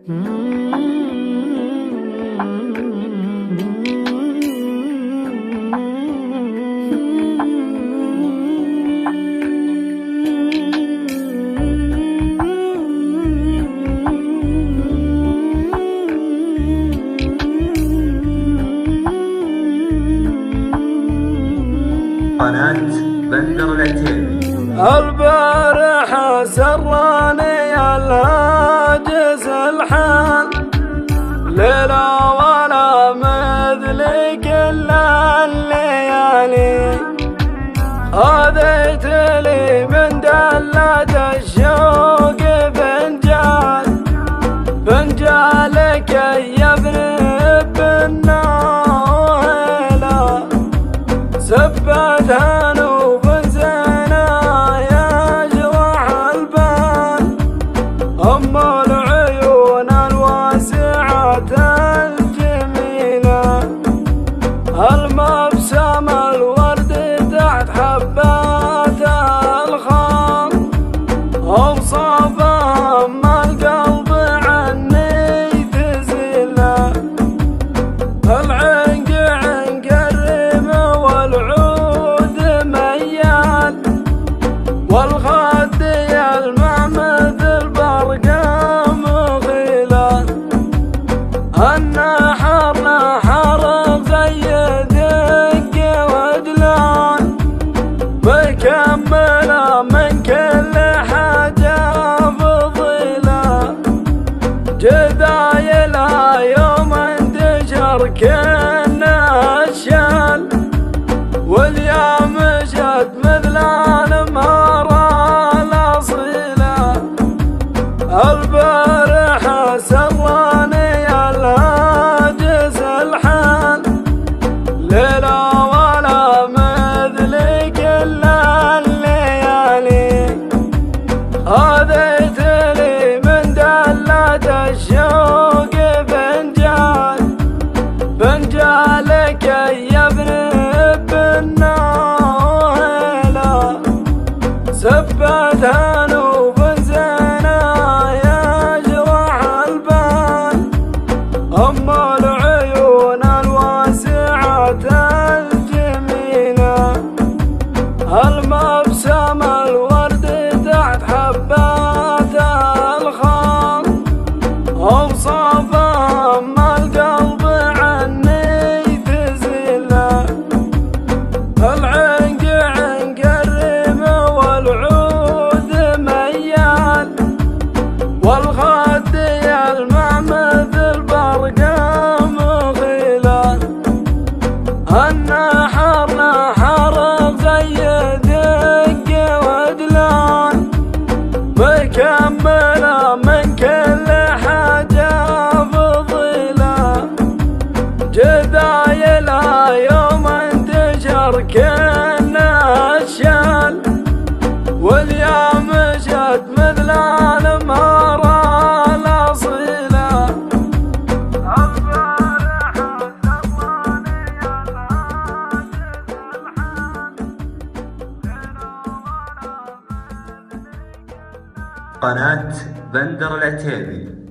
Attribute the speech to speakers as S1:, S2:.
S1: قناة بندر العتيبي.
S2: البارحة سراني الهاجس الحال، ليلة ولا مثل كل الليالي، هديت لي من دلة الشوق فنجالك يا ابن النايلة، سبتها نوب زينة يجرح البال، أم العيون الواسعة الجميلة، المبسم الورد تحت حبات الخال، أوصافها أما القلب عني تزيله، العنق عنق الريم والعود ميال، والخد يلمع مثل برقة مغيلة، النحر نحر زي دق ودلال، مكملة من كل حاجة فضيلة، جدايلها يوم انتشر كأنه الشال، واليوم مشت مثل المهرة الأصيلة، البارحة سراني الهاجس الحال، ليلة ولا مثل كل الليالي، هديت لي من دلة الشوق فنجالك يا ابن النايلة، سبتها نوب زينة يجرح البال، أم العيون الواسعة الجميلة، المبسم الورد تحت حبات الخال، أوصافها أما القلب عني تزيله، العنق عنق الريم والعود ميال، والخد يلمع مثل برقة مغيلة، النحر نحر زي دق ودلال، مكملة من كل حاجة فضيلة، جدايلها يوم انتشر كأنه الشال، واليوم مشت مثل المهرة الأصيلة، البارحة سراني الهاجس الحال،
S1: قناة بندر العتيبي.